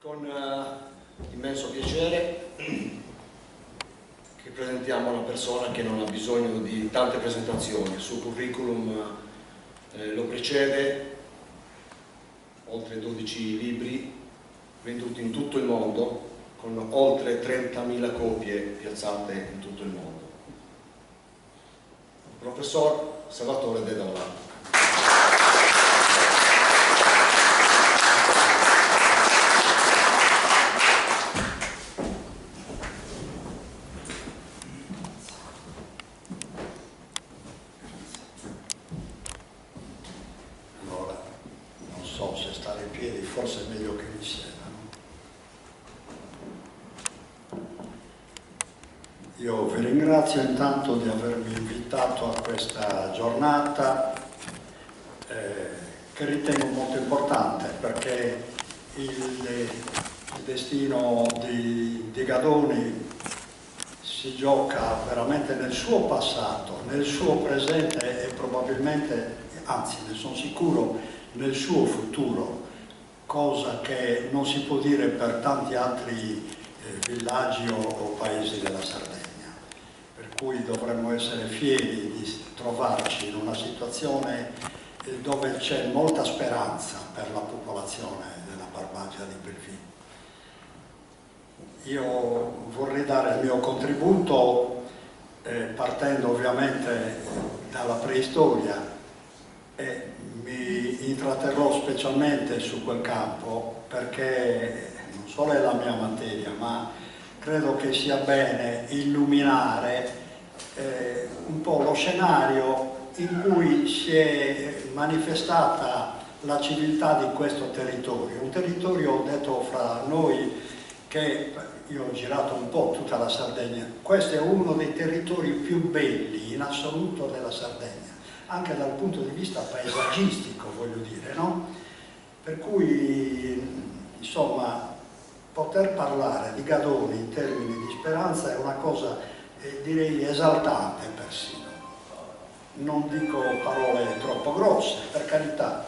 Con immenso piacere che presentiamo una persona che non ha bisogno di tante presentazioni. Il suo curriculum lo precede, oltre 12 libri venduti in tutto il mondo, con oltre 30.000 copie piazzate in tutto il mondo. Professor Salvatore De Dalla. Forse è meglio che mi sieda, no? Io vi ringrazio intanto di avermi invitato a questa giornata che ritengo molto importante, perché il destino di Gadoni si gioca veramente nel suo passato, nel suo presente e probabilmente, anzi ne sono sicuro, nel suo futuro, cosa che non si può dire per tanti altri villaggi o paesi della Sardegna, per cui dovremmo essere fieri di trovarci in una situazione dove c'è molta speranza per la popolazione della Barbagia di Belvì. Io vorrei dare il mio contributo partendo ovviamente dalla preistoria e mi intratterrò specialmente su quel campo perché non solo è la mia materia, ma credo che sia bene illuminare un po' lo scenario in cui si è manifestata la civiltà di questo territorio. Un territorio, detto fra noi, che io ho girato un po' tutta la Sardegna, questo è uno dei territori più belli in assoluto della Sardegna, anche dal punto di vista paesaggistico, voglio dire, no? Per cui, insomma, poter parlare di Gadoni in termini di speranza è una cosa, direi, esaltante persino. Non dico parole troppo grosse, per carità.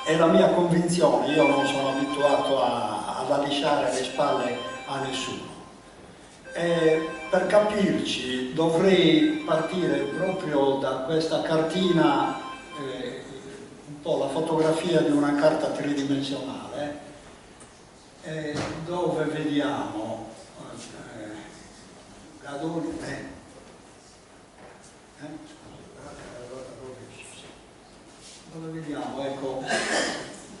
È la mia convinzione, io non sono abituato ad alisciare le spalle a nessuno. Per capirci dovrei partire proprio da questa cartina, un po' la fotografia di una carta tridimensionale, dove vediamo Gadoni, dove vediamo, ecco,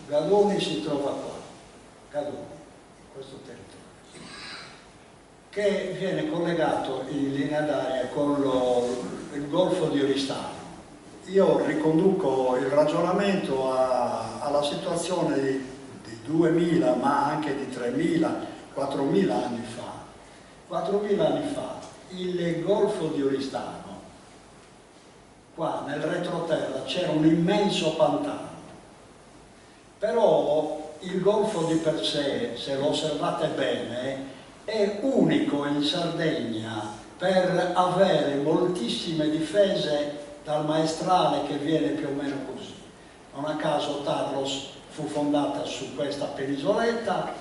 Gadoni si trova qua, Gadoni, questo territorio, che viene collegato in linea d'aria con il Golfo di Oristano. Io riconduco il ragionamento alla situazione di 2000, ma anche di 3000, 4000 anni fa. 4000 anni fa il Golfo di Oristano, qua nel retroterra c'era un immenso pantano, però il Golfo di per sé, se lo osservate bene, è unico in Sardegna per avere moltissime difese dal maestrale che viene più o meno così. Non a caso Tarlos fu fondata su questa penisoletta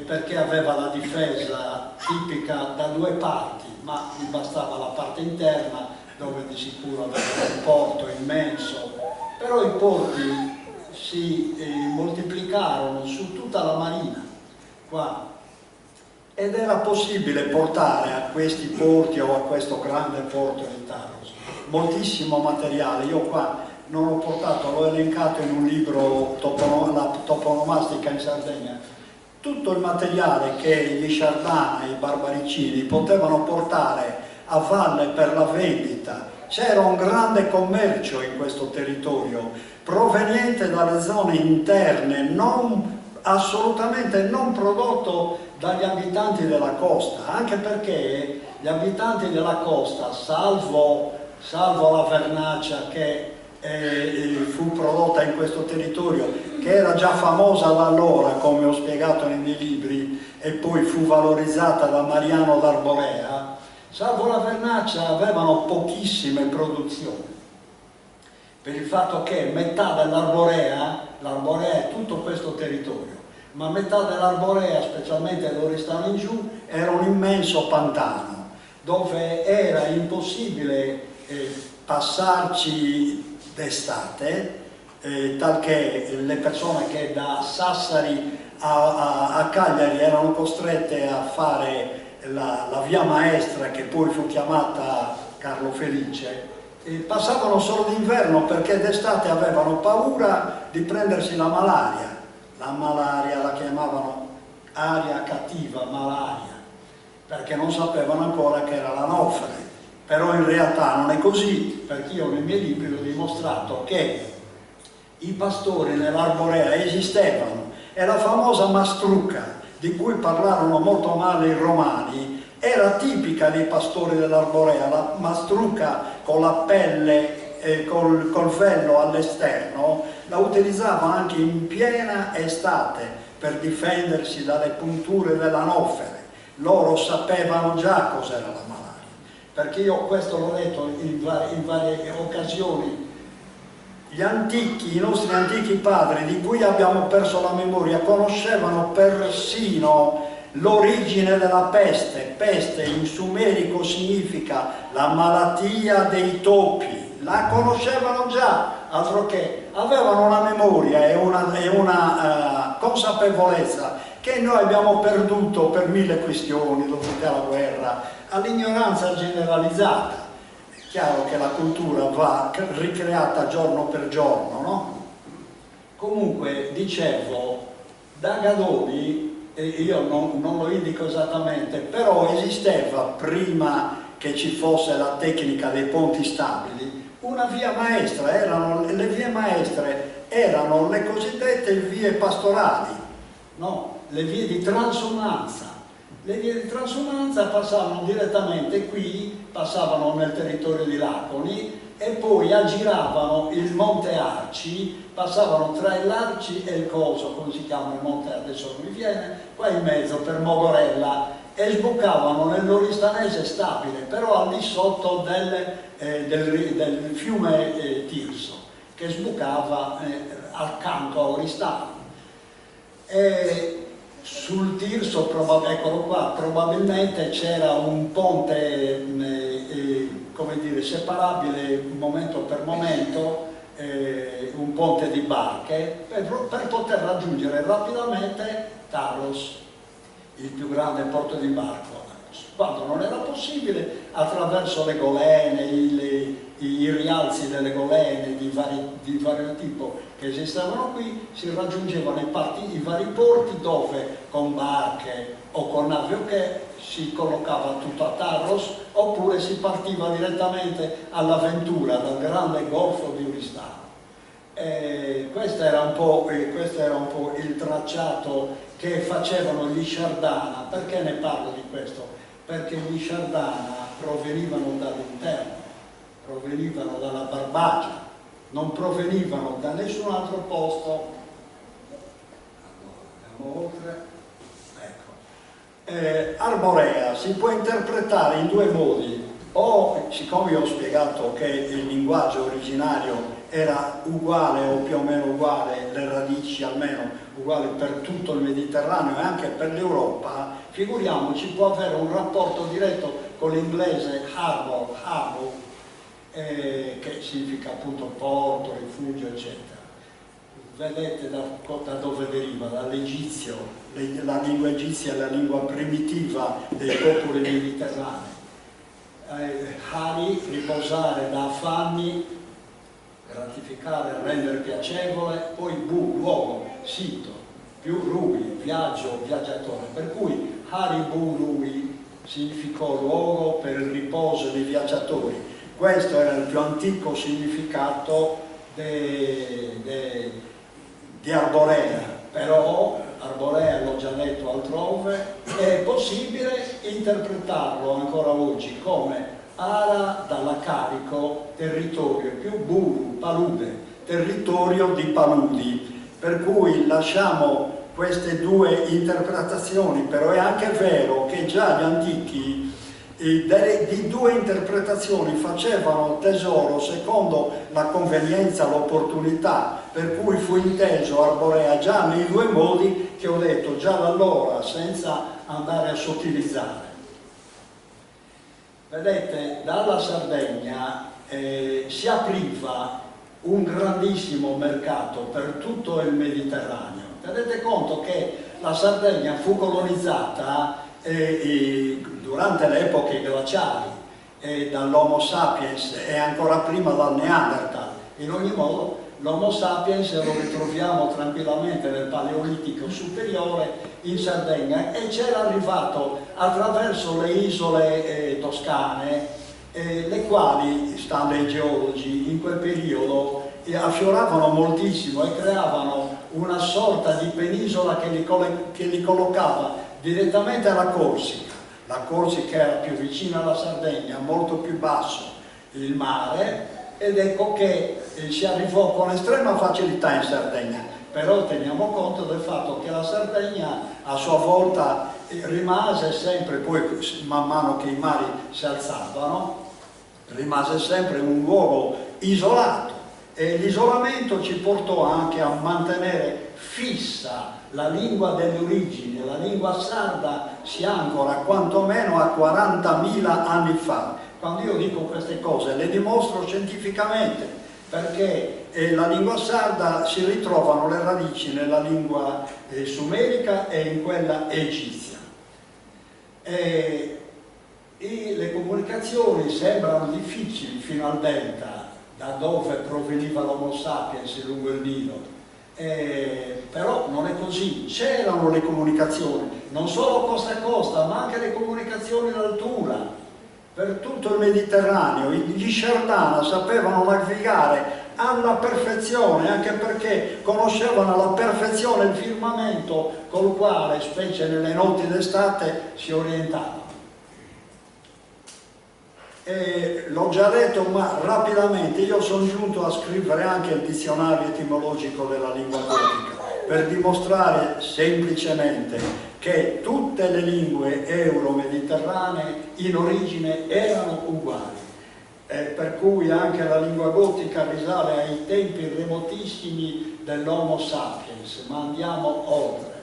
perché aveva la difesa tipica da due parti, ma gli bastava la parte interna dove di sicuro aveva un porto immenso, però i porti si moltiplicarono su tutta la marina qua. Ed era possibile portare a questi porti o a questo grande porto di Taros moltissimo materiale. Io qua non ho portato, l'ho elencato in un libro, la toponomastica in Sardegna, tutto il materiale che gli Sciardana e i Barbaricini potevano portare a valle per la vendita. C'era un grande commercio in questo territorio proveniente dalle zone interne, assolutamente non prodotto dagli abitanti della costa, anche perché gli abitanti della costa, salvo la vernaccia che fu prodotta in questo territorio, che era già famosa da allora, come ho spiegato nei miei libri, e poi fu valorizzata da Mariano d'Arborea, salvo la vernaccia avevano pochissime produzioni, per il fatto che metà dell'Arborea, l'Arborea è tutto questo territorio, ma metà dell'Arborea, specialmente l'Oristano in giù, era un immenso pantano, dove era impossibile passarci d'estate, talché le persone che da Sassari a Cagliari erano costrette a fare la via maestra, che poi fu chiamata Carlo Felice, passavano solo d'inverno perché d'estate avevano paura di prendersi la malaria. La malaria la chiamavano aria cattiva, malaria, perché non sapevano ancora che era l'anofere. Però in realtà non è così, perché io nei miei libri ho dimostrato che i pastori nell'Arborea esistevano e la famosa mastrucca, di cui parlarono molto male i romani, era tipica dei pastori dell'Arborea. La mastrucca con la pelle e col vello all'esterno la utilizzava anche in piena estate per difendersi dalle punture dell'anofere. Loro sapevano già cos'era la malaria, perché io questo l'ho letto in varie occasioni. Gli antichi, i nostri antichi padri, di cui abbiamo perso la memoria, conoscevano persino l'origine della peste. Peste in sumerico significa la malattia dei topi. La conoscevano già, altro che avevano una memoria e una consapevolezza che noi abbiamo perduto per mille questioni dovute alla guerra, all'ignoranza generalizzata. È chiaro che la cultura va ricreata giorno per giorno, no? Comunque, dicevo, da Gadoni, io non lo indico esattamente, però esisteva, prima che ci fosse la tecnica dei ponti stabili, una via maestra. Le vie maestre erano le cosiddette vie pastorali, no? Le vie di transumanza. Le vie di transumanza passavano direttamente qui, passavano nel territorio di Laconi e poi aggiravano il Monte Arci, passavano tra il Larci e il Coso, come si chiama il monte, adesso non mi viene, qua in mezzo per Mogorella, e sboccavano nell'Oristanese Stabile, però al di sotto del fiume Tirso, che sbucava accanto a Oristano. E sul Tirso, eccolo qua, probabilmente c'era un ponte, come dire, separabile momento per momento, un ponte di barche, per poter raggiungere rapidamente Taros, il più grande porto di imbarco. Quando non era possibile, attraverso le golene, i rialzi delle golene di vario tipo che esistevano qui, si raggiungevano i vari porti dove con barche o con navi o che si collocava tutto a Taros, oppure si partiva direttamente all'avventura dal grande golfo di Oristano. Questo era un po' il tracciato che facevano gli Sciardana. Perché ne parlo di questo? Perché gli Sciardana provenivano dall'interno, provenivano dalla Barbagia, non provenivano da nessun altro posto. Andiamo oltre. Ecco. Arborea si può interpretare in due modi, o, siccome io ho spiegato che il linguaggio originario era uguale o più o meno uguale, le radici almeno uguali per tutto il Mediterraneo e anche per l'Europa, figuriamoci, può avere un rapporto diretto con l'inglese harbor, che significa appunto porto, rifugio, eccetera. Vedete da dove deriva? Dall'egizio. La lingua egizia è la lingua primitiva dei popoli mediterranei. Hari, riposare da affanni, gratificare, rendere piacevole, poi bu, luogo, sito, più rui, viaggio, viaggiatore, per cui Hari bu rui significò luogo per il riposo dei viaggiatori. Questo era il più antico significato di Arborea, però Arborea, l'ho già detto altrove, è possibile interpretarlo ancora oggi come Ara dalla carico, territorio, più buru, palude, territorio di paludi, per cui lasciamo queste due interpretazioni. Però è anche vero che già gli antichi di due interpretazioni facevano tesoro secondo la convenienza, l'opportunità. per cui fu inteso Arborea già nei due modi che ho detto già da allora, senza andare a sottilizzare. Vedete, dalla Sardegna si apriva un grandissimo mercato per tutto il Mediterraneo. Tenete conto che la Sardegna fu colonizzata durante le epoche glaciali dall'Homo sapiens e ancora prima dal Neanderthal. In ogni modo l'Homo sapiens lo ritroviamo tranquillamente nel Paleolitico superiore in Sardegna e c'era arrivato attraverso le isole toscane, le quali, stando ai geologi, in quel periodo affioravano moltissimo e creavano una sorta di penisola che li collocava direttamente alla Corsica. La Corsica era più vicina alla Sardegna, molto più basso il mare, ed ecco che si arrivò con estrema facilità in Sardegna. Però teniamo conto del fatto che la Sardegna a sua volta rimase sempre, poi man mano che i mari si alzavano, rimase sempre un luogo isolato, e l'isolamento ci portò anche a mantenere fissa la lingua delle origini. La lingua sarda si ancora quantomeno a 40.000 anni fa. Quando io dico queste cose le dimostro scientificamente, perché la lingua sarda si ritrovano le radici nella lingua sumerica e in quella egizia. Le comunicazioni sembrano difficili fino al delta, da dove proveniva l'Homo sapiens lungo il Nilo. Però non è così, c'erano le comunicazioni, non solo costa a costa, ma anche le comunicazioni d'altura. Per tutto il Mediterraneo gli Shardana sapevano navigare alla perfezione, anche perché conoscevano alla perfezione il firmamento col quale, specie nelle notti d'estate, si orientavano. L'ho già detto, ma rapidamente, io sono giunto a scrivere anche il dizionario etimologico della lingua gotica per dimostrare semplicemente che tutte le lingue euro-mediterranee in origine erano uguali, per cui anche la lingua gotica risale ai tempi remotissimi dell'Homo sapiens, ma andiamo oltre.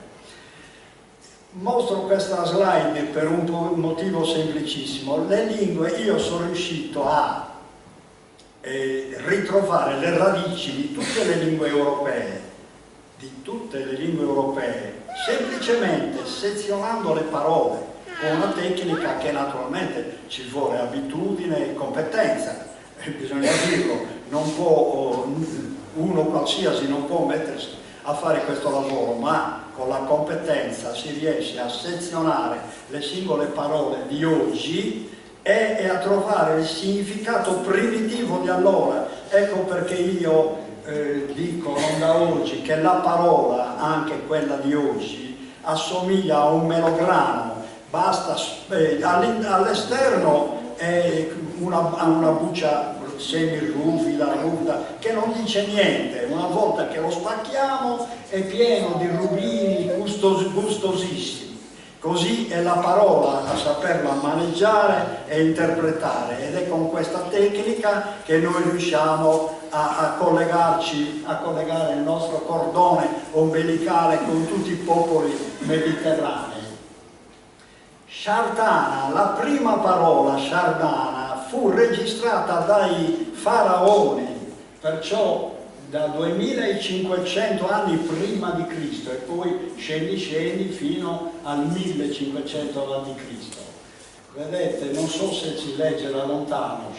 Mostro questa slide per un motivo semplicissimo. Le lingue, io sono riuscito a ritrovare le radici di tutte le lingue europee, semplicemente sezionando le parole, con una tecnica che naturalmente ci vuole abitudine e competenza, bisogna dirlo, non può, uno qualsiasi non può mettersi a fare questo lavoro, ma con la competenza si riesce a sezionare le singole parole di oggi e a trovare il significato primitivo di allora. Ecco perché io dico non da oggi che la parola, anche quella di oggi, assomiglia a un melograno, basta all'esterno è una buccia semiruvida, che non dice niente. Una volta che lo spacchiamo è pieno di rubini gustosissimi. Così è la parola, a saperla maneggiare e interpretare, ed è con questa tecnica che noi riusciamo a collegare il nostro cordone ombelicale con tutti i popoli mediterranei. Shardana, la prima parola Shardana fu registrata dai faraoni, perciò da 2500 anni prima di Cristo, e poi scendi fino al 1500 a.C. Vedete, non so se si legge da lontano.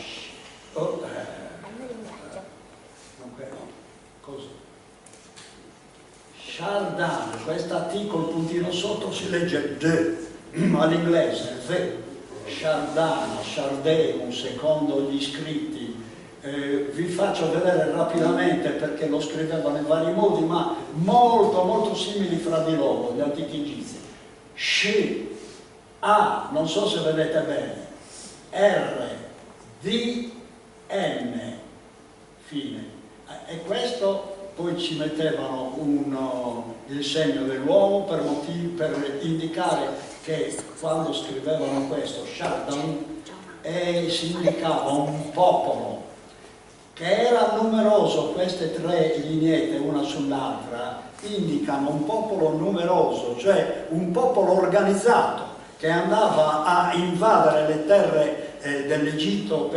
Così. Shardana, questa T col puntino sotto si legge D, all'inglese, the. Shardana, Shardemu, secondo gli scritti. Vi faccio vedere rapidamente perché lo scrivevano in vari modi, ma molto simili fra di loro, gli antichi egizi. Sh, A, non so se vedete bene, R, D, N, fine. E questo poi ci mettevano il segno dell'uomo per indicare che quando scrivevano questo, Shardam, significava un popolo. che era numeroso, queste tre lineette una sull'altra indicano un popolo numeroso, cioè un popolo organizzato che andava a invadere le terre dell'Egitto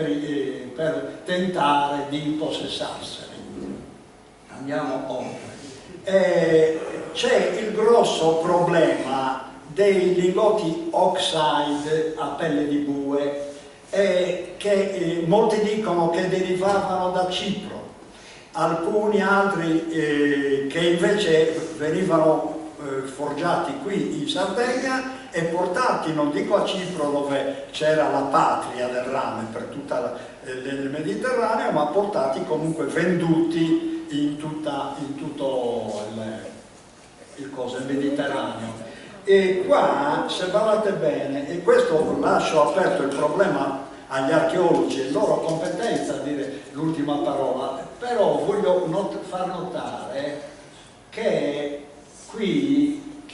per tentare di impossessarsene. Andiamo oltre. C'è il grosso problema dei lingotti oxide a pelle di bue, che molti dicono che derivavano da Cipro, alcuni altri che invece venivano forgiati qui in Sardegna e portati, non dico a Cipro dove c'era la patria del rame per tutto il Mediterraneo, ma portati comunque venduti in tutto il Mediterraneo. E qua, se guardate bene, e questo lascio aperto il problema agli archeologi, è loro competenza a dire l'ultima parola, però voglio far notare che qui,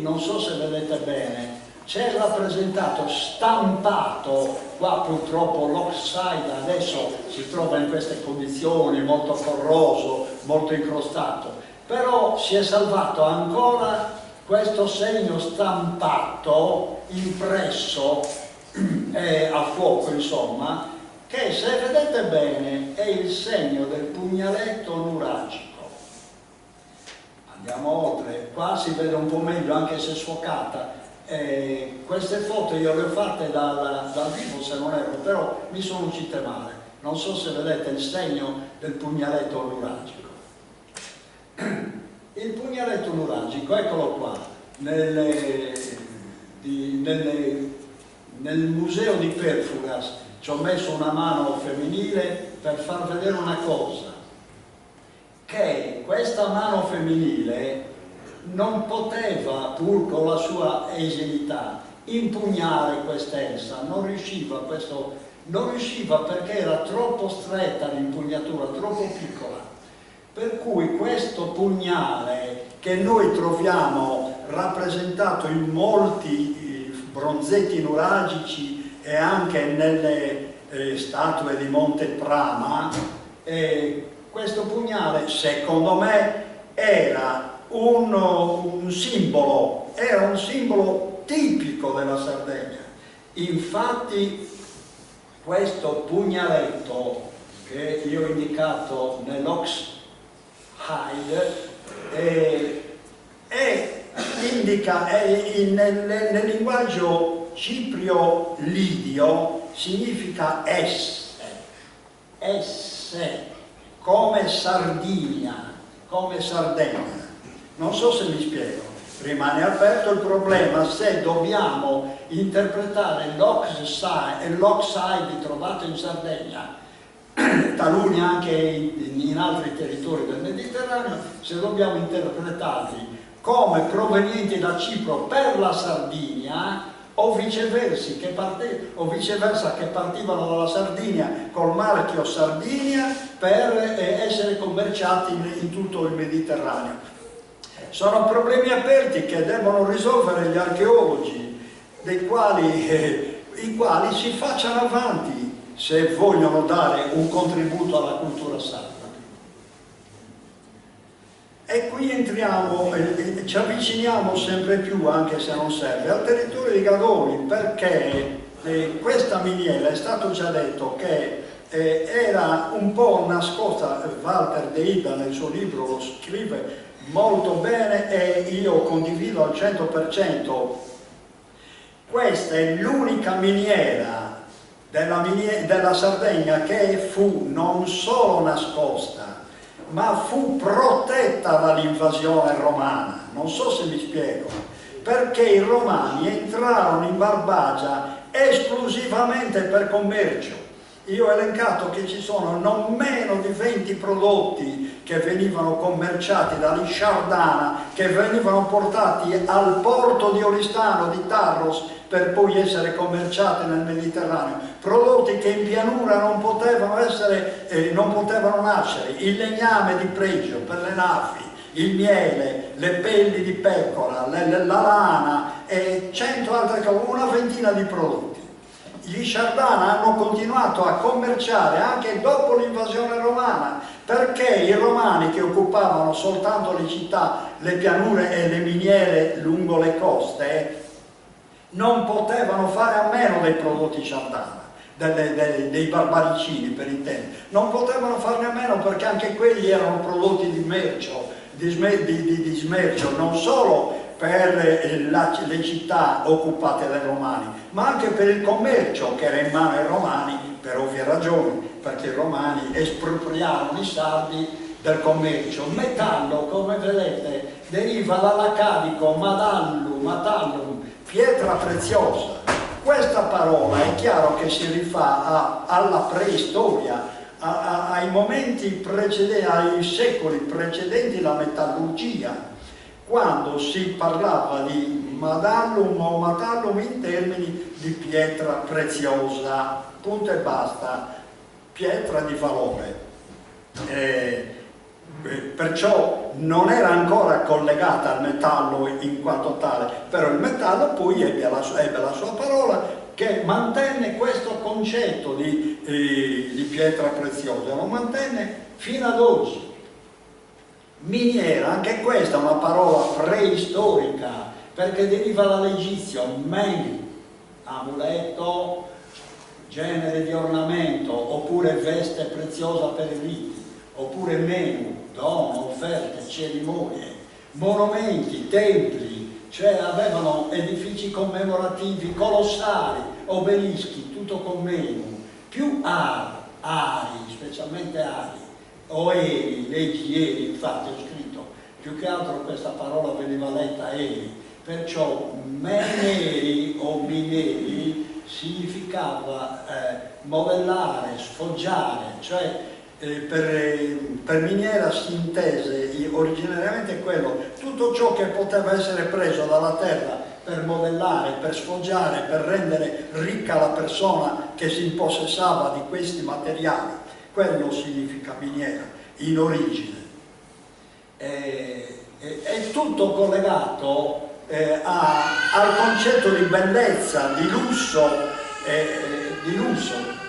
non so se vedete bene, c'è rappresentato, stampato, qua purtroppo l'oxide adesso si trova in queste condizioni, molto corroso, molto incrostato, però si è salvato ancora questo segno stampato, impresso a fuoco, insomma, che se vedete bene è il segno del pugnaletto nuragico. Andiamo oltre, qua si vede un po' meglio anche se sfocata. Queste foto io le ho fatte dal vivo, se non erro, però mi sono uscite male. Non so se vedete il segno del pugnaletto nuragico. Il pugnaletto nuragico, eccolo qua, nel museo di Perfugas ci ho messo una mano femminile per far vedere una cosa, che questa mano femminile non poteva, pur con la sua esilità, impugnare quest'elsa, non riusciva perché era troppo stretta l'impugnatura, troppo piccola. Per cui questo pugnale che noi troviamo rappresentato in molti bronzetti nuragici e anche nelle statue di Monte Prama, questo pugnale secondo me era un simbolo tipico della Sardegna. Infatti questo pugnaletto che io ho indicato nell'Ox Hide indica nel linguaggio ciprio-lidio significa esse, come Sardinia, come Sardegna. Non so se mi spiego. Rimane aperto il problema se dobbiamo interpretare l'Oxide trovato in Sardegna, taluni anche in altri territori del Mediterraneo, se dobbiamo interpretarli come provenienti da Cipro per la Sardinia o viceversa che partivano dalla Sardinia col marchio Sardinia per essere commerciati in tutto il Mediterraneo. Sono problemi aperti che devono risolvere gli archeologi, i quali si facciano avanti se vogliono dare un contributo alla cultura sarda. E qui entriamo, ci avviciniamo sempre più, anche se non serve, al territorio di Gadoli, perché questa miniera, è stato già detto che era un po' nascosta. Walter De Ida nel suo libro lo scrive molto bene e io condivido al 100%. Questa è l'unica miniera della Sardegna che fu non solo nascosta, ma fu protetta dall'invasione romana. Non so se mi spiego, perché i romani entrarono in Barbagia esclusivamente per commercio. Io ho elencato che ci sono non meno di 20 prodotti che venivano commerciati da Lisciardana, che venivano portati al porto di Oristano di Tarros per poi essere commerciati nel Mediterraneo. Prodotti che in pianura non potevano nascere: il legname di pregio per le navi, il miele, le pelli di pecora, la lana e 100 altre cose, una ventina di prodotti. Gli Sardana hanno continuato a commerciare anche dopo l'invasione romana, perché i romani, che occupavano soltanto le città, le pianure e le miniere lungo le coste, non potevano fare a meno dei prodotti Sardana, dei barbaricini per intendere. Non potevano farne a meno perché anche quelli erano prodotti di mercio, di smercio, non solo per le città occupate dai Romani, ma anche per il commercio che era in mano ai Romani, per ovvie ragioni, perché i Romani espropriarono i sardi del commercio. Metallo, come vedete, deriva dall'accadico metallum, pietra preziosa. Questa parola è chiaro che si rifà alla preistoria, ai momenti precedenti, ai secoli precedenti la metallurgia, quando si parlava di madallum o matallum in termini di pietra preziosa, punto e basta, pietra di valore. Perciò non era ancora collegata al metallo in quanto tale, però il metallo poi ebbe la sua parola, che mantenne questo concetto di pietra preziosa, lo mantenne fino ad oggi. Miniera, anche questa è una parola preistorica, perché deriva dall'egizio men, amuleto, genere di ornamento, oppure veste preziosa per i riti, oppure menu, dono, offerte, cerimonie, monumenti, templi, cioè avevano edifici commemorativi colossali, obelischi, tutto con menu, più ari, specialmente ari, oeri, leggieri, infatti ho scritto, più che altro questa parola veniva letta eri, perciò meneri o minieri significava modellare, sfoggiare, cioè per miniera si intese originariamente quello, tutto ciò che poteva essere preso dalla terra per modellare, per sfoggiare, per rendere ricca la persona che si impossessava di questi materiali. Quello significa miniera, in origine. È tutto collegato al concetto di bellezza, di lusso,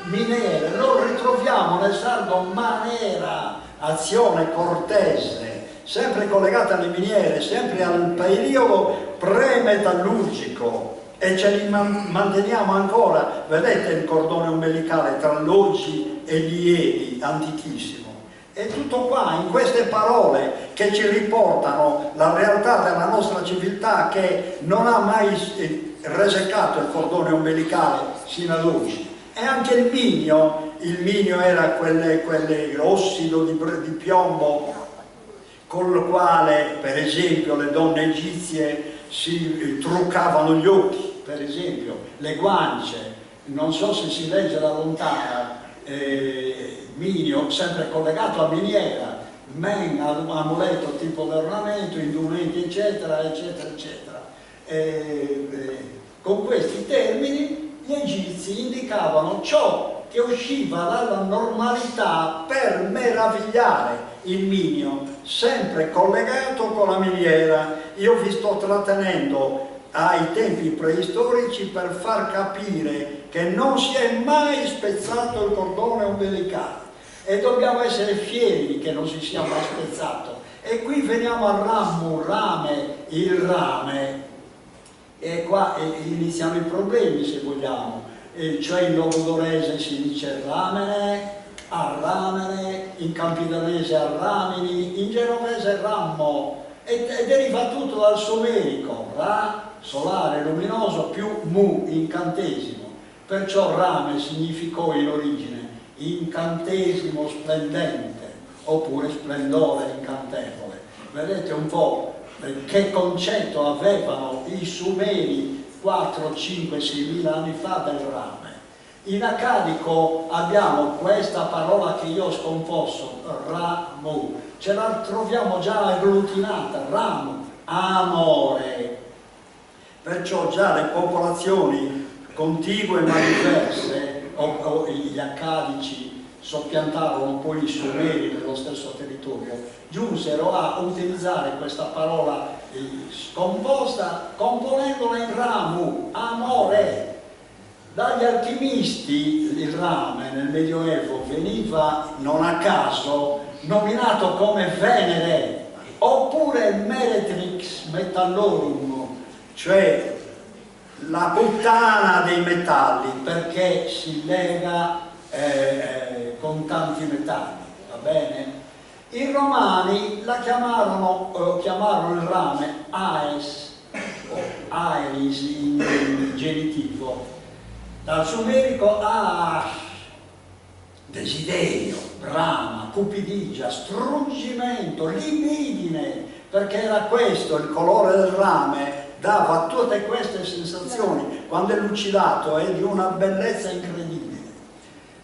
miniere. Lo ritroviamo nel sardo manera, azione cortese, sempre collegata alle miniere, sempre al periodo pre-metallurgico. E ce li manteniamo ancora, vedete il cordone ombelicale tra l'oggi e gli ieri, antichissimo. E tutto qua, in queste parole che ci riportano la realtà della nostra civiltà, che non ha mai resecato il cordone ombelicale sino ad oggi. E anche il minio era quell'ossido di piombo con il quale, per esempio, le donne egizie si truccavano gli occhi, per esempio, le guance, non so se si legge da lontano, minio, sempre collegato a miniera, men, amuleto, tipo di ornamento, indumenti, eccetera, eccetera, eccetera. Con questi termini gli egizi indicavano ciò che usciva dalla normalità per meravigliare il minio, sempre collegato con la miniera. Io vi sto trattenendo ai tempi preistorici per far capire che non si è mai spezzato il cordone ombelicale e dobbiamo essere fieri che non si sia mai spezzato. E qui veniamo al il rame, e qua iniziano i problemi, se vogliamo, cioè in logudorese si dice ramene, arramene, in campidanese arramini, in genovese rammo, e deriva tutto dal sumerico, ra, solare, luminoso, più mu, incantesimo. Perciò rame significò in origine incantesimo splendente, oppure splendore incantevole. Vedete un po' che concetto avevano i sumeri 4, 5, 6.000 anni fa del rame. In accadico abbiamo questa parola che io ho scomposto, ramu, ce la troviamo già agglutinata, ramu, amore. Perciò già le popolazioni contigue ma diverse, o gli accadici soppiantarono poi i sumeri nello stesso territorio, giunsero a utilizzare questa parola scomposta componendola in ramu, amore. Dagli alchimisti il rame nel Medioevo veniva non a caso nominato come Venere, oppure Meretrix Metallorum, cioè la puttana dei metalli, perché si lega con tanti metalli, va bene? I romani la chiamarono il rame Aes, o Aeris in genitivo, dal sumerico Ash, desiderio, brama, cupidigia, struggimento, libidine, perché era questo il colore del rame, dava tutte queste sensazioni, quando è lucidato è di una bellezza incredibile.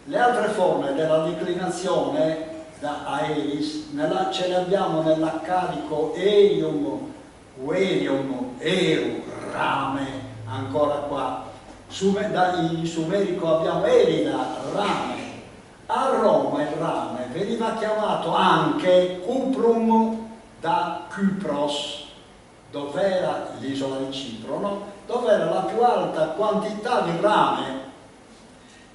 Le altre forme della declinazione da Aeris ce le abbiamo nell'accadico Erium, Uerium, Eru, rame, ancora qua. In sumerico abbiamo Erida, rame. A Roma il rame veniva chiamato anche Cuprum da Kypros, dov'era l'isola di Cipro, no? Dov'era la più alta quantità di rame,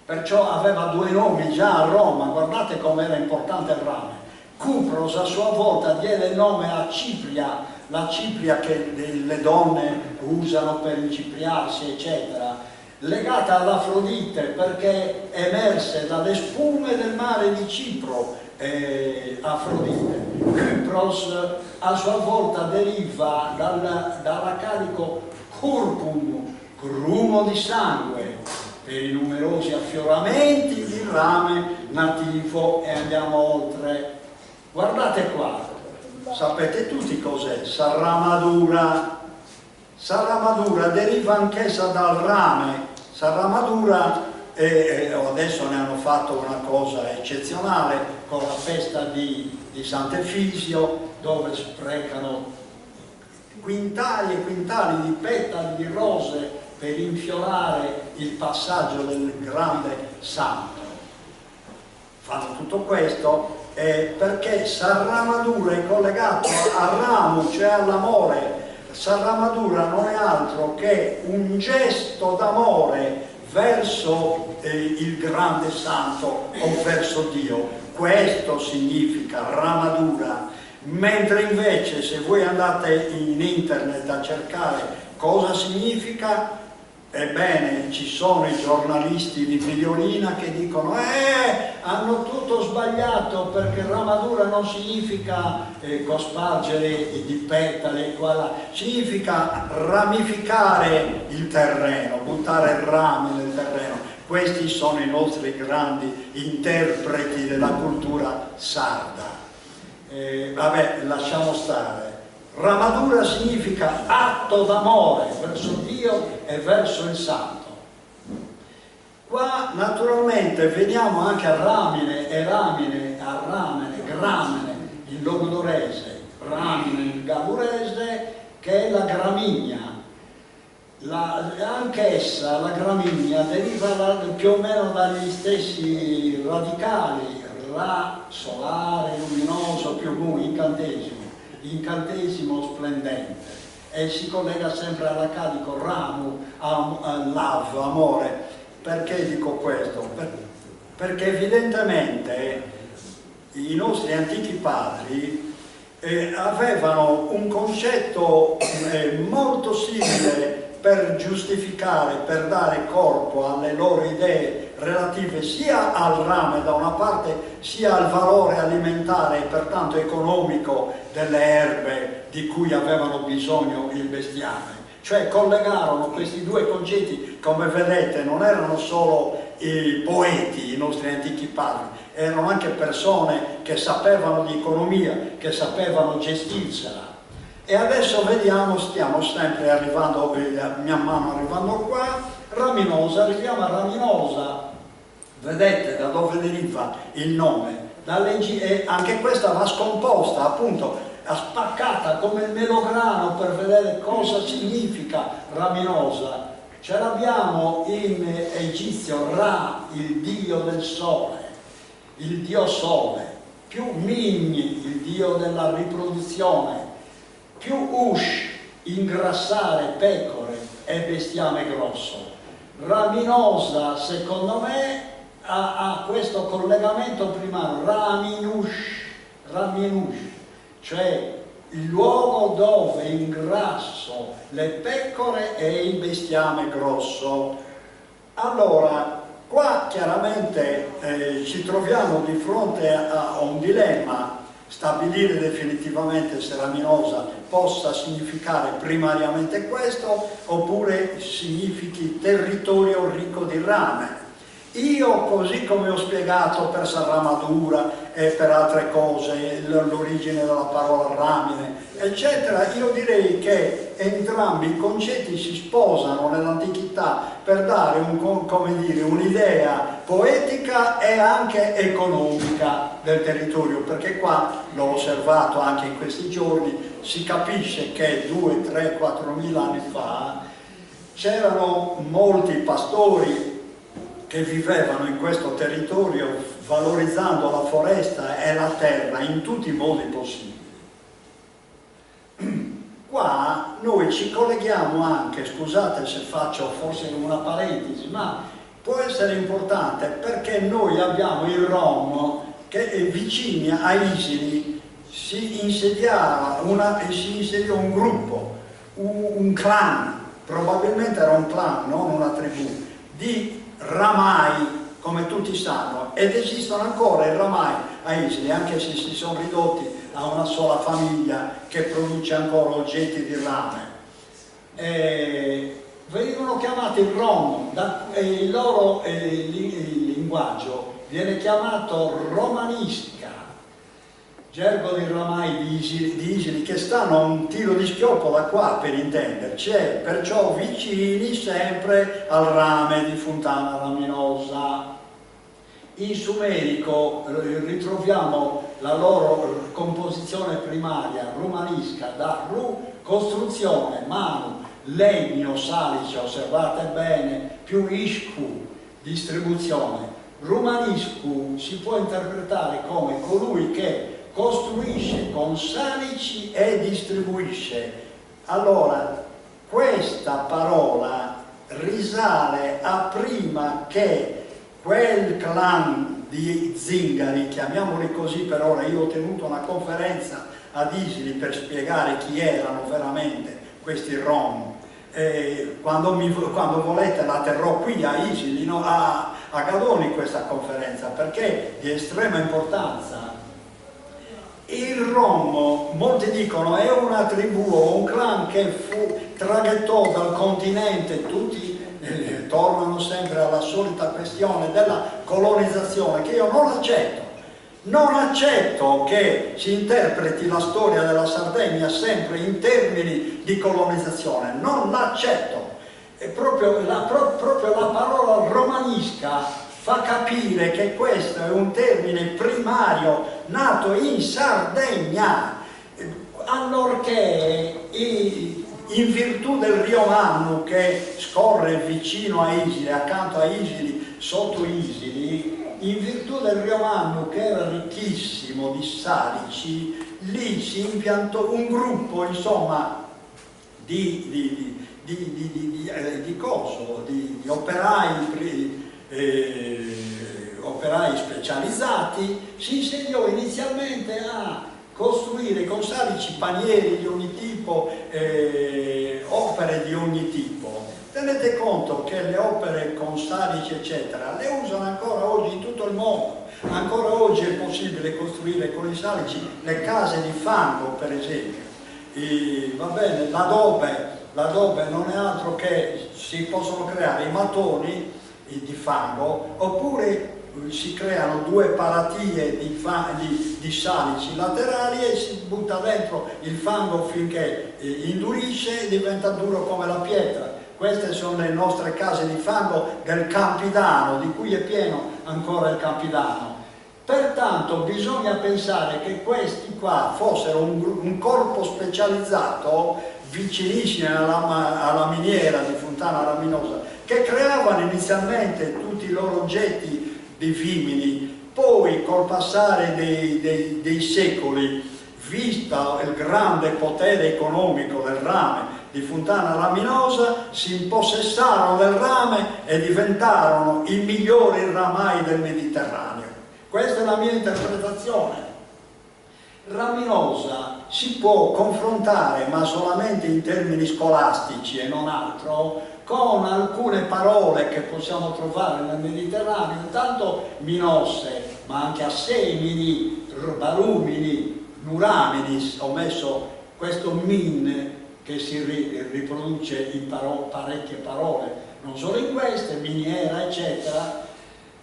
perciò aveva due nomi già a Roma. Guardate com'era importante il rame. Cupros a sua volta diede il nome a Cipria, la cipria che le donne usano per incipriarsi, eccetera, legata all'Afrodite perché emerse dalle spume del mare di Cipro, Afrodite. Kypros a sua volta deriva dall'accadico curcum, grumo di sangue, per i numerosi affioramenti di rame nativo. E andiamo oltre. Guardate qua, sapete tutti cos'è? Sarramadura. Sarramadura deriva anch'essa dal rame. Sarramadura, adesso ne hanno fatto una cosa eccezionale con la festa di Sant'Efisio, dove sprecano quintali e quintali di petali di rose per infiorare il passaggio del grande santo. Fanno tutto questo perché Sarramadura è collegato al ramo, cioè all'amore. Sarramadura non è altro che un gesto d'amore verso il grande santo o verso Dio. Questo significa ramadura. Mentre invece se voi andate in internet a cercare cosa significa, ebbene ci sono i giornalisti di Migliorina che dicono hanno tutto sbagliato, perché ramadura non significa cospargere di petali, significa ramificare il terreno, buttare rami nel terreno. Questi sono i nostri grandi interpreti della cultura sarda. Vabbè, lasciamo stare. Ramadura significa atto d'amore verso Dio e verso il santo. Qua naturalmente veniamo anche a ramine e ramine, a ramene, gramene in logudorese, ramine in gaburese, che è la gramigna. Anch'essa, la gramigna, deriva più o meno dagli stessi radicali, ra, solare, luminoso, più mu, incantesimo splendente, e si collega sempre all'accadico ramu, love, amore. Perché dico questo? Perché evidentemente i nostri antichi padri avevano un concetto molto simile per giustificare, per dare corpo alle loro idee relative sia al rame da una parte, sia al valore alimentare e pertanto economico delle erbe di cui avevano bisogno il bestiame. Cioè collegarono questi due concetti. Come vedete non erano solo i poeti, i nostri antichi padri, erano anche persone che sapevano di economia, che sapevano gestirsela. E adesso vediamo, stiamo sempre arrivando, man mano arrivando qua, Raminosa. Arriviamo a Raminosa. Vedete da dove deriva il nome? E anche questa va scomposta, appunto, spaccata come il melograno per vedere cosa significa Raminosa. Ce l'abbiamo in egizio Ra, il dio del sole, il dio sole, più Migni, il dio della riproduzione, più Ush, ingrassare pecore e bestiame grosso. Raminosa, secondo me, ha questo collegamento primario, Raminush, cioè il luogo dove ingrasso le pecore e il bestiame grosso. Allora, qua chiaramente ci troviamo di fronte a un dilemma: stabilire definitivamente se Raminosa possa significare primariamente questo oppure significhi territorio ricco di rame. Io, così come ho spiegato per Sarramadura e per altre cose, l'origine della parola ramine, eccetera, io direi che entrambi i concetti si sposano nell'antichità per dare un'idea poetica e anche economica del territorio, perché qua, l'ho osservato anche in questi giorni, si capisce che 2, 3, 4.000 anni fa c'erano molti pastori che vivevano in questo territorio valorizzando la foresta e la terra in tutti i modi possibili. Qua noi ci colleghiamo anche, scusate se faccio forse una parentesi, ma può essere importante perché noi abbiamo il Rom che vicini a Isili si insediò un gruppo, un clan, probabilmente era un clan, non una tribù, di Ramai, come tutti sanno, ed esistono ancora i Ramai a Isili, anche se si sono ridotti a una sola famiglia che produce ancora oggetti di rame. Venivano chiamati Rom, il loro linguaggio viene chiamato romanistica, gergo di Ramai di Isili, che stanno a un tiro di schioppo da qua, per intenderci, perciò vicini sempre al rame di Fontana Raminosa. In sumerico ritroviamo la loro composizione primaria romanisca da costruzione, manu, legno, salice, osservate bene, più ishku, distribuzione. Romaniscu si può interpretare come colui che costruisce con salici e distribuisce. Allora, questa parola risale a prima che quel clan di zingari, chiamiamoli così per ora, io ho tenuto una conferenza ad Isili per spiegare chi erano veramente questi Rom. Quando volete la terrò qui a Isili, no? a Gadoni questa conferenza, perché è di estrema importanza. Il Rom, molti dicono, è una tribù o un clan che traghettò dal continente, tutti tornano sempre alla solita questione della colonizzazione, che io non accetto. Non accetto che si interpreti la storia della Sardegna sempre in termini di colonizzazione, non l'accetto. Proprio la parola romanisca fa capire che questo è un termine primario nato in Sardegna, allorché in virtù del Rio Mannu che scorre vicino a Isili, accanto a Isili, sotto Isili, in virtù del Rio Mannu che era ricchissimo di salici, lì si impiantò un gruppo, insomma, di operai specializzati. Si insegnò inizialmente a costruire con salici panieri di ogni tipo, opere di ogni tipo. Tenete conto che le opere con salici eccetera le usano ancora oggi in tutto il mondo. Ancora oggi è possibile costruire con i salici le case di fango, per esempio. Va bene, l'adobe non è altro che si possono creare i mattoni di fango, oppure si creano due paratie di salici laterali e si butta dentro il fango finché indurisce e diventa duro come la pietra. Queste sono le nostre case di fango del Campidano, di cui è pieno ancora il Campidano. Pertanto bisogna pensare che questi qua fossero un corpo specializzato vicinissimi alla miniera di Fontana Raminosa, che creavano inizialmente tutti i loro oggetti di vimini, poi col passare dei secoli, vista il grande potere economico del rame, di Fontana Raminosa si impossessarono del rame e diventarono i migliori ramai del Mediterraneo. Questa è la mia interpretazione. Raminosa si può confrontare, ma solamente in termini scolastici e non altro, con alcune parole che possiamo trovare nel Mediterraneo. Intanto Minosse, ma anche Assemini, Barumini, Nuramini, ho messo questo min che si riproduce in parecchie parole, non solo in queste, miniera, eccetera.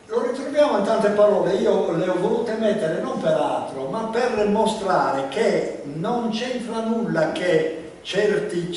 Lo ritroviamo in tante parole, io le ho volute mettere non per altro, ma per mostrare che non c'entra nulla che certi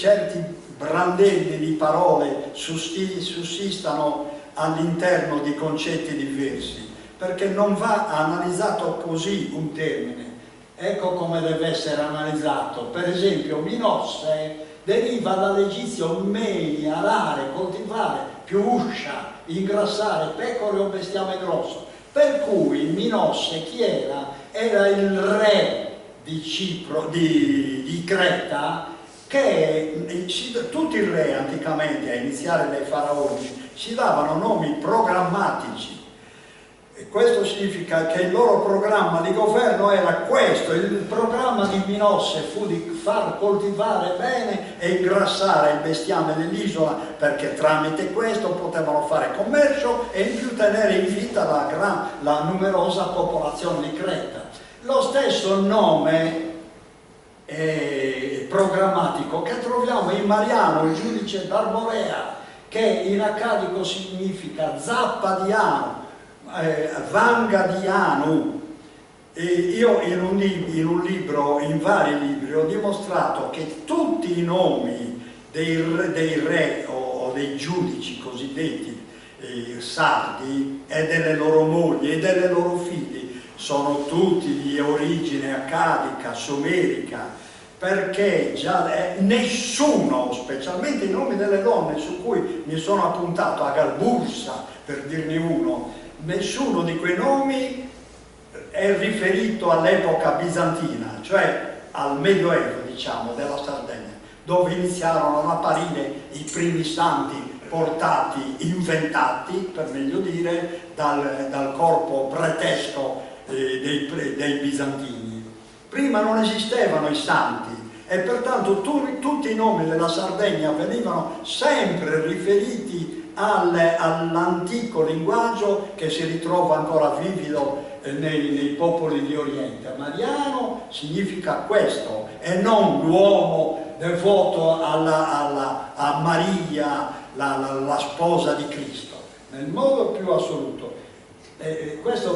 brandelli di parole sussistano all'interno di concetti diversi, perché non va analizzato così un termine. Ecco come deve essere analizzato. Per esempio, Minosse deriva dall'egizio meni, arare, coltivare, più uscia, ingrassare, pecore o bestiame grosso. Per cui Minosse chi era? Era il re di Cipro, di Creta, che tutti i re anticamente, a iniziare dai faraoni, si davano nomi programmatici. E questo significa che il loro programma di governo era questo. Il programma di Minosse fu di far coltivare bene e ingrassare il bestiame dell'isola, perché tramite questo potevano fare commercio e in più tenere in vita la numerosa popolazione di Creta. Lo stesso nome programmatico che troviamo in Mariano, il giudice d'Arborea, che in accadico significa zappa di Anu, vanga di Anu. Io in vari libri ho dimostrato che tutti i nomi dei re o dei giudici cosiddetti sardi e delle loro mogli e delle loro figli sono tutti di origine accadica, sumerica, perché già nessuno, specialmente i nomi delle donne su cui mi sono appuntato, Agalbursa per dirne uno, nessuno di quei nomi è riferito all'epoca bizantina, cioè al Medioevo, diciamo, della Sardegna, dove iniziarono ad apparire i primi santi portati, inventati, per meglio dire, dal corpo pretesco dei bizantini. Prima non esistevano i santi e pertanto tutti i nomi della Sardegna venivano sempre riferiti all'antico linguaggio che si ritrova ancora vivido nei popoli di Oriente. Mariano significa questo e non l'uomo devoto a Maria, la sposa di Cristo, nel modo più assoluto. Questo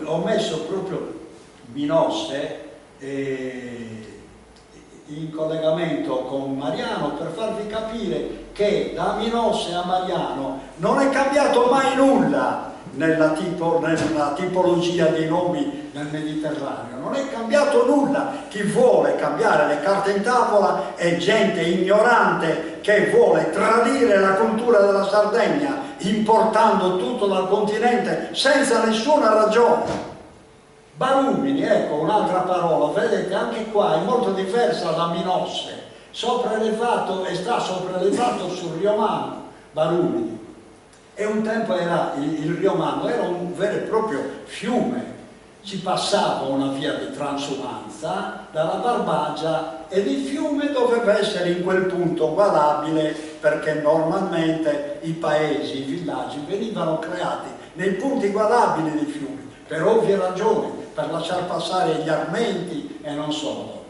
ho messo proprio Minosse in collegamento con Mariano per farvi capire che da Minosse a Mariano non è cambiato mai nulla nella tipologia dei nomi nel Mediterraneo, non è cambiato nulla. Chi vuole cambiare le carte in tavola è gente ignorante che vuole tradire la cultura della Sardegna importando tutto dal continente senza nessuna ragione. Barumini, ecco un'altra parola, vedete anche qua è molto diversa da Minosse, sopraelevato e sta sopraelevato sul Riomano, Barumini. E un tempo era il Riomano, era un vero e proprio fiume, ci passava una via di transumanza dalla Barbagia ed il fiume doveva essere in quel punto guardabile perché normalmente i paesi, i villaggi venivano creati nei punti guardabili dei fiumi, per ovvie ragioni, per lasciar passare gli armenti e non solo.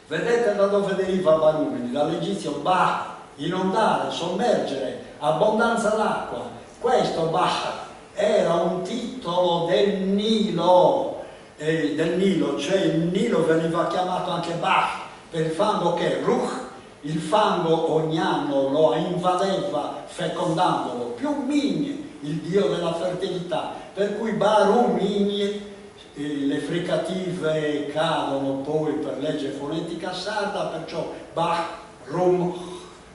Vedete da dove deriva Barumini? Dall'egizio Bah, inondare, sommergere, abbondanza d'acqua. Questo Bah era un titolo del Nilo, cioè il Nilo veniva chiamato anche Bah per il fango che Ruch, il fango ogni anno lo invadeva fecondandolo, più Mini, il dio della fertilità, per cui Barumini, le fricative cadono poi per legge fonetica sarda, perciò Bah, Rum,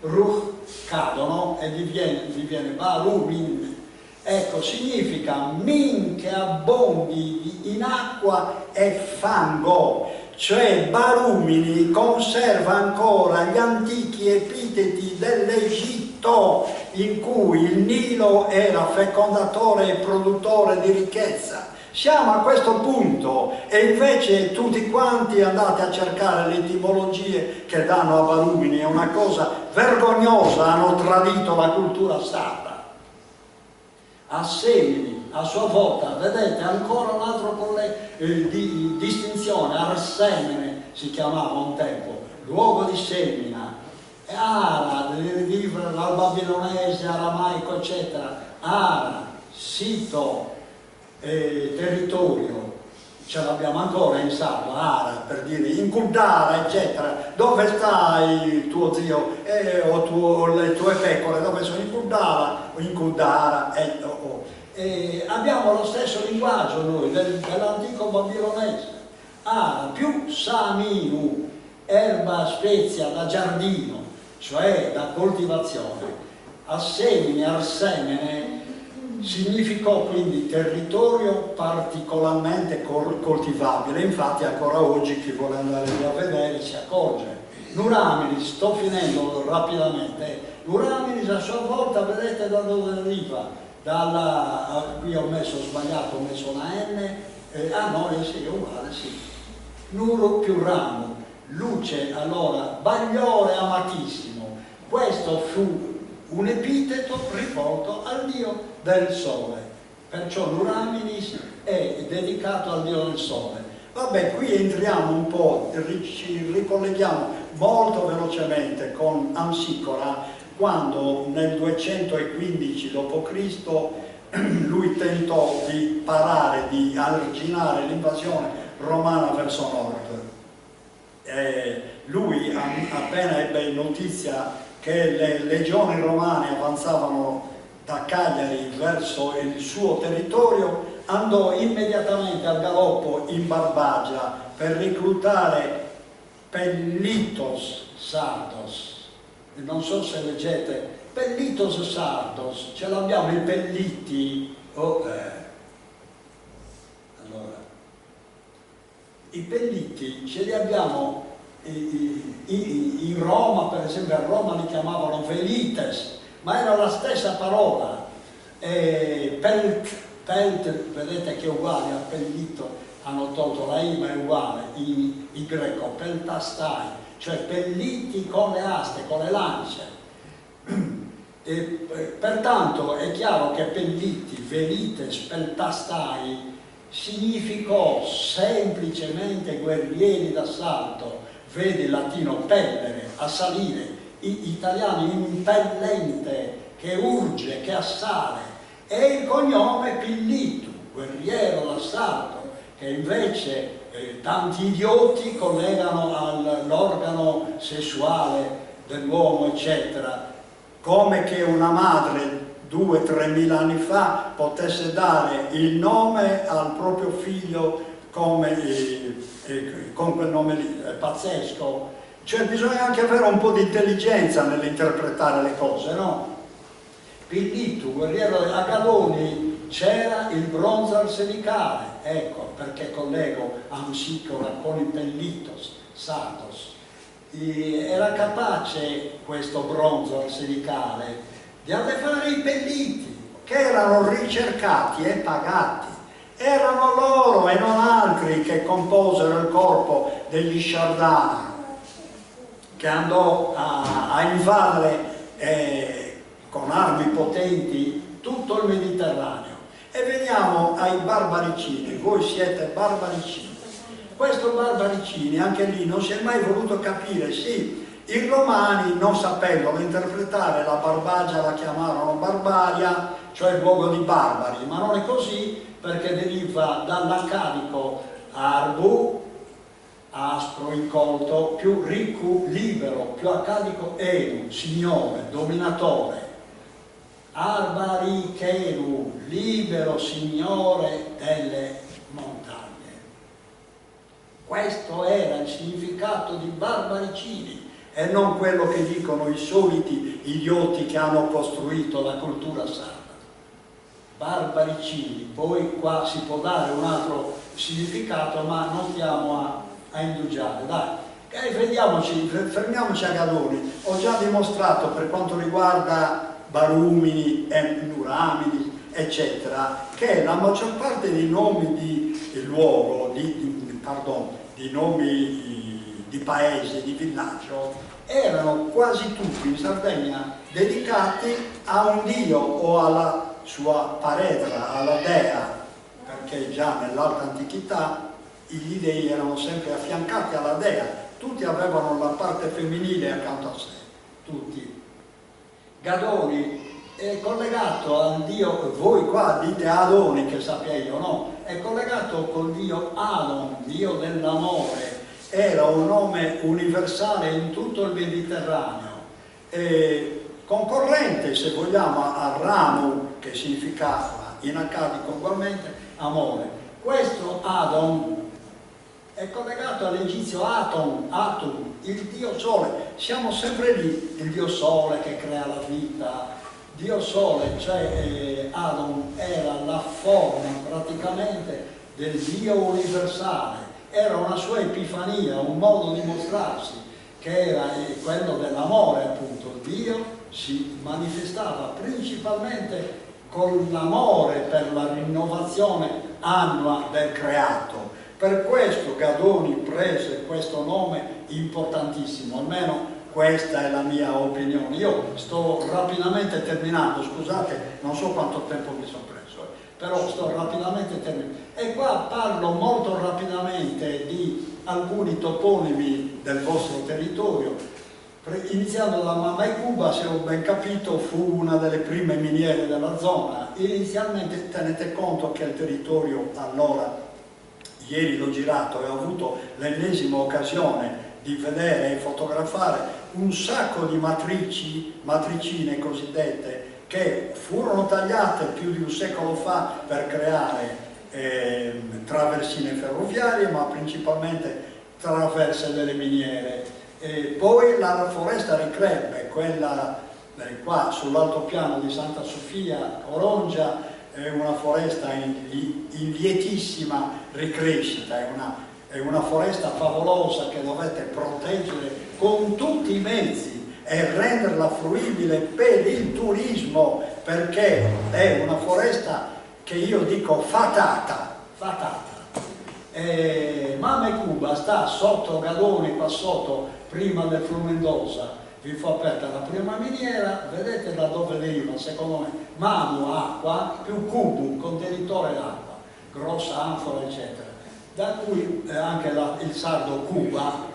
Ruch cadono e diviene Barumin. Ecco, significa min che abbondi in acqua e fango, cioè Barumini conserva ancora gli antichi epiteti dell'Egitto, in cui il Nilo era fecondatore e produttore di ricchezza. Siamo a questo punto e invece tutti quanti andate a cercare le etimologie che danno a Barumini, è una cosa vergognosa, hanno tradito la cultura sarda. A Semini, a sua volta, vedete ancora un'altra distinzione, Arsemene si chiamava un tempo, luogo di semina, Ara, dal babilonese, aramaico, eccetera, Ara, sito, territorio, ce l'abbiamo ancora in sardo, Ara, per dire, in Kudara, eccetera, dove sta il tuo zio o le tue pecore, dove sono in Kudara o in Kudara, abbiamo lo stesso linguaggio noi dell'antico babilonese, Ara più Saminu, erba spezia da giardino, cioè da coltivazione, Assemine, Arsemene, significò quindi territorio particolarmente coltivabile. Infatti ancora oggi chi vuole andare lì a vedere si accorge. L'Uraminis, sto finendo rapidamente, l'Uraminis a sua volta vedete da dove deriva, qui ho sbagliato, ho messo una N, sì, è uguale, sì. Nuru più ramo, luce, allora, bagliore amatissimo. Questo fu un epiteto rivolto al dio del sole, perciò l'Uraminis è dedicato al dio del sole. Vabbè, qui entriamo un po', ci ricolleghiamo molto velocemente con Amsicora, quando nel 215 d.C. lui tentò di parare, di arginare l'invasione romana verso nord. Lui appena ebbe notizia che le legioni romane avanzavano da Cagliari verso il suo territorio, andò immediatamente al galoppo in Barbagia per reclutare Pellitos Sardos. Non so se leggete Pellitos Sardos, ce l'abbiamo i Pelliti. Allora, i Pelliti ce li abbiamo in Roma, per esempio a Roma li chiamavano Velites, ma era la stessa parola. Pelt, vedete che è uguale a Pellito, hanno tolto la I ma è uguale in greco, peltastai, cioè pelliti con le aste, con le lance. Pertanto è chiaro che Pelliti, Velites, peltastai significò semplicemente guerrieri d'assalto. Vedi il latino pellere, assalire, italiano impellente, che urge, che assale, e il cognome Pillitu, guerriero d'assalto, che invece tanti idioti collegano all'organo sessuale dell'uomo, eccetera, come che una madre 2.000-3.000 anni fa potesse dare il nome al proprio figlio con quel nome lì, è pazzesco. Cioè bisogna anche avere un po' di intelligenza nell'interpretare le cose, no? Pillitu, guerriero a Galoni, c'era il bronzo arsenicale, ecco perché collego Amsicora con il Pellitos, Sardos. Era capace questo bronzo arsenicale di allevare i Pelliti, che erano ricercati e pagati. Erano loro e non altri che composero il corpo degli Sciardana, che andò a invadere con armi potenti tutto il Mediterraneo. E veniamo ai Barbaricini. Voi siete Barbaricini. Questo Barbaricini, anche lì non si è mai voluto capire. Sì, i romani, non sapendolo interpretare, la Barbagia la chiamarono Barbaria, cioè il luogo di barbari, ma non è così, perché deriva dall'accadico arbu, aspro, incolto, più ricco, libero, più accadico enu, signore, dominatore. Arbarichenu, libero signore delle montagne. Questo era il significato di Barbaricini e non quello che dicono i soliti idioti che hanno costruito la cultura sarda. Barbaricini, poi qua si può dare un altro significato, ma non stiamo a indugiare, dai. Fermiamoci a Gadoni. Ho già dimostrato per quanto riguarda Barumini e Nuramini, eccetera, che la maggior parte dei nomi di luogo, di nomi di paese, di villaggio, erano quasi tutti in Sardegna dedicati a un dio o alla sua paredra, alla dea, perché già nell'alta antichità gli dei erano sempre affiancati alla dea, tutti avevano la parte femminile accanto a sé, tutti. Gadoni è collegato al dio, voi qua dite Adoni, che sappia io, no? È collegato col dio Adon, dio dell'amore, era un nome universale in tutto il Mediterraneo, concorrente, se vogliamo, a Ramu, che significava in accadico ugualmente amore. Questo Adon è collegato all'egizio Atum, il dio sole. Siamo sempre lì, il dio sole che crea la vita. Dio sole, cioè Adon, era la forma praticamente del dio universale, era una sua epifania, un modo di mostrarsi, che era quello dell'amore, appunto. Dio si manifestava principalmente con l'amore per la rinnovazione annua del creato. Per questo Gadoni prese questo nome importantissimo, almeno questa è la mia opinione. Io sto rapidamente terminando, scusate, non so quanto tempo mi sono preso, però sto rapidamente terminando. E qua parlo molto rapidamente di alcuni toponimi del vostro territorio, iniziando da Mamaicuba, se ho ben capito, fu una delle prime miniere della zona. Inizialmente tenete conto che il territorio allora, ieri l'ho girato e ho avuto l'ennesima occasione di vedere e fotografare un sacco di matricine cosiddette che furono tagliate più di un secolo fa per creare traversine ferroviarie, ma principalmente traverse delle miniere. Poi la foresta ricrebbe, quella qua sull'altopiano di Santa Sofia, Corongia, è una foresta in lietissima ricrescita, è una foresta favolosa che dovete proteggere con tutti i mezzi e renderla fruibile per il turismo, perché è una foresta che io dico fatata. Mamaicuba sta sotto Gadoni, qua sotto, prima del Flumendosa. Vi fu aperta la prima miniera, vedete da dove deriva, secondo me, Manu, acqua, più Cubu, contenitore d'acqua, grossa anfora, eccetera. Da cui anche il sardo Cuba,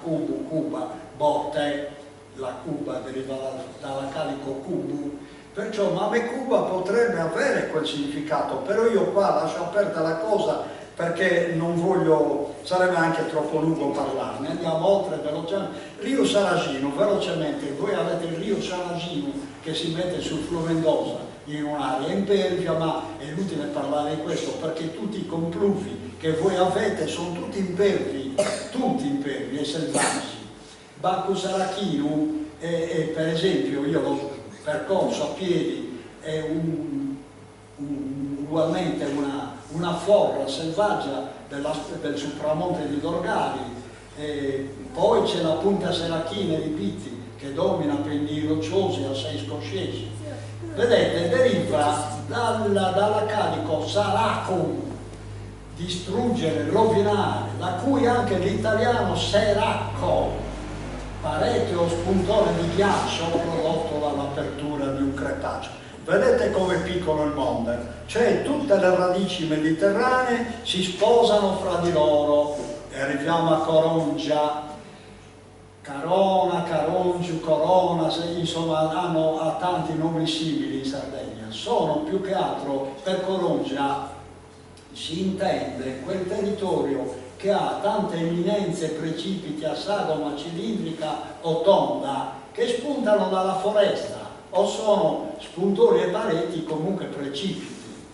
botte, la Cuba deriva dall'arcadico Cubu, perciò Mamaicuba potrebbe avere quel significato, però io qua lascio aperta la cosa perché non voglio, sarebbe anche troppo lungo parlarne, andiamo oltre velocemente. Rio Saragino, velocemente, voi avete il Rio Saragino che si mette sul Flumendosa in un'area impervia, ma è inutile parlare di questo perché tutti i compluvi che voi avete sono tutti impervi e selvaggi. Bacchus Arachino, per esempio, io l'ho percorso a piedi, è ugualmente una forra selvaggia del supramonte di Dorgali. Poi c'è la punta Serachina di Pitti che domina pendii rocciosi assai scoscesi. Vedete, deriva dall'arcadico Saracum, distruggere, rovinare, da cui anche l'italiano seracco, parete o spuntone di ghiaccio prodotto dall'apertura di un crepaccio. Vedete com'è piccolo il mondo, cioè tutte le radici mediterranee si sposano fra di loro e arriviamo a Corongia, Carona, Carongiu, Corona, insomma ha tanti nomi simili in Sardegna. Sono più che altro, per Corongia si intende quel territorio che ha tante eminenze, precipiti a sagoma cilindrica o tonda che spuntano dalla foresta o sono spuntoni e pareti comunque precipiti,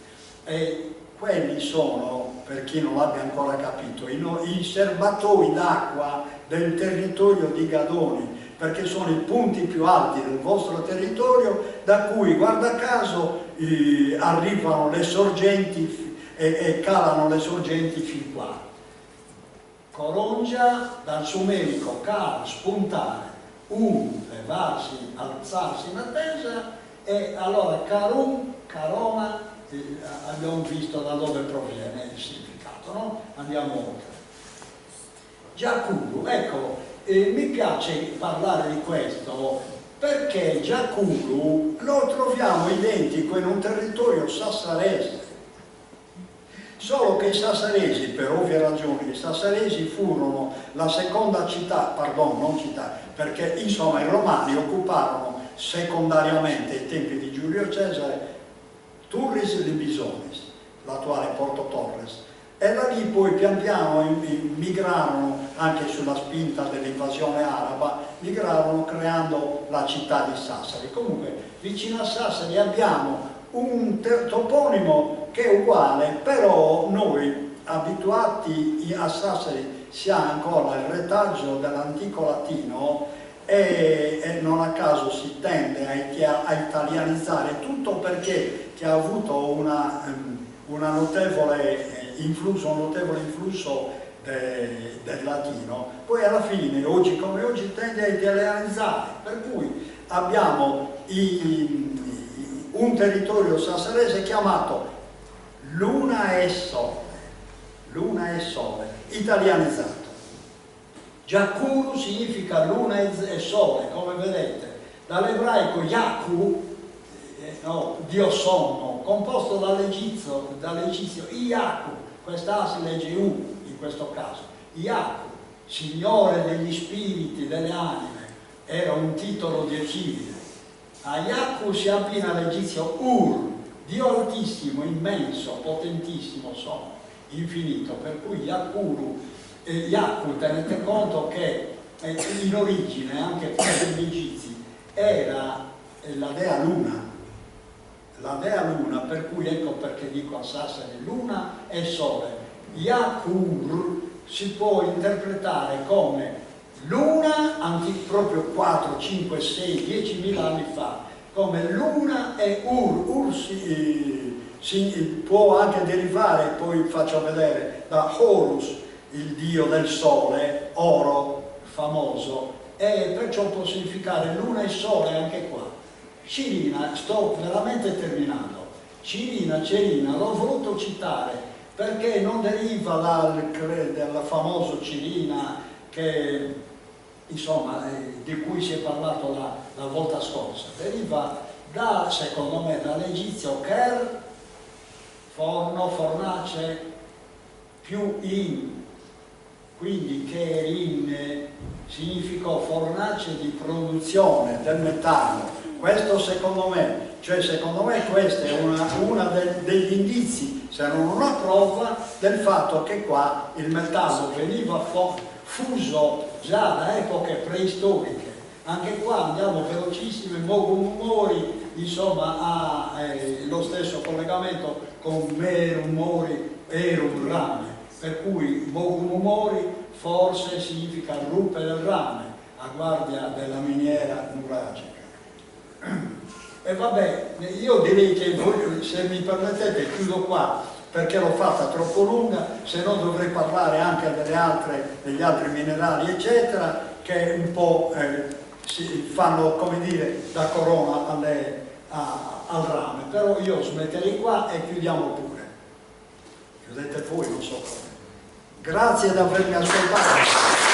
e quelli sono, per chi non l'abbia ancora capito, i serbatoi d'acqua del territorio di Gadoni, perché sono i punti più alti del vostro territorio da cui, guarda caso, arrivano le sorgenti e calano le sorgenti fin qua. Corongia, dal sumerico car, spuntare, levarsi, alzarsi in attesa, e allora carum, caroma, abbiamo visto da dove proviene il significato, no? Andiamo oltre. Giacuru, ecco, mi piace parlare di questo perché Giacuru lo troviamo identico in un territorio sassarese, solo che i sassaresi, per ovvie ragioni, i sassaresi furono la seconda città, non città, perché insomma i romani occuparono secondariamente ai tempi di Giulio Cesare Turris Libisonis, l'attuale Porto Torres, e da lì poi pian piano migrarono, anche sulla spinta dell'invasione araba, migrarono creando la città di Sassari. Comunque vicino a Sassari abbiamo un toponimo che è uguale, però noi abituati a Sassari si ha ancora il retaggio dell'antico latino e non a caso si tende a italianizzare tutto, perché ha avuto un notevole influsso del latino. Poi alla fine, oggi come oggi, tende a italianizzare, per cui abbiamo un territorio sassarese chiamato Luna e Sole, italianizzato. Giacuru significa luna e sole, come vedete, dall'ebraico Yaku, Dio sonno, composto dall'egizio Iaku, questa A si legge U in questo caso, Iaku, signore degli spiriti, delle anime, era un titolo di Ecivide. A Iaku si abbina l'egizio Ur, Dio altissimo, immenso, potentissimo, sonno, infinito, per cui Yaku, tenete conto che in origine, anche per gli egizi, era la dea Luna, per cui ecco perché dico a Sassari Luna e Sole. Yakur si può interpretare come Luna, proprio 4, 5, 6, 10.000 anni fa, come Luna e può anche derivare, poi faccio vedere, da Horus, il dio del sole, oro famoso, e perciò può significare luna e sole anche qua. Cirina, sto veramente terminando, Cerina, l'ho voluto citare perché non deriva dal famoso Cirina che, insomma, di cui si è parlato la volta scorsa, deriva secondo me dall'egizio Ker, forno, fornace, più in, quindi Kerin significò fornace di produzione del metallo. Questo secondo me questo è uno degli indizi, se non una prova, del fatto che qua il metallo veniva fuso già da epoche preistoriche. Anche qua andiamo velocissimi, Mogu Mori, insomma, ha lo stesso collegamento con Meru Mori, Eru rame, per cui Mogu Mori forse significa ruppe del rame, a guardia della miniera nuragica. E vabbè, io direi che voi, se mi permettete, chiudo qua, perché l'ho fatta troppo lunga, se no dovrei parlare anche degli altri minerali, eccetera, che un po' si fanno, come dire, da corona al rame. Però io smetterei qua e chiudiamo pure. Chiudete voi, non so come. Grazie di avermi ascoltato.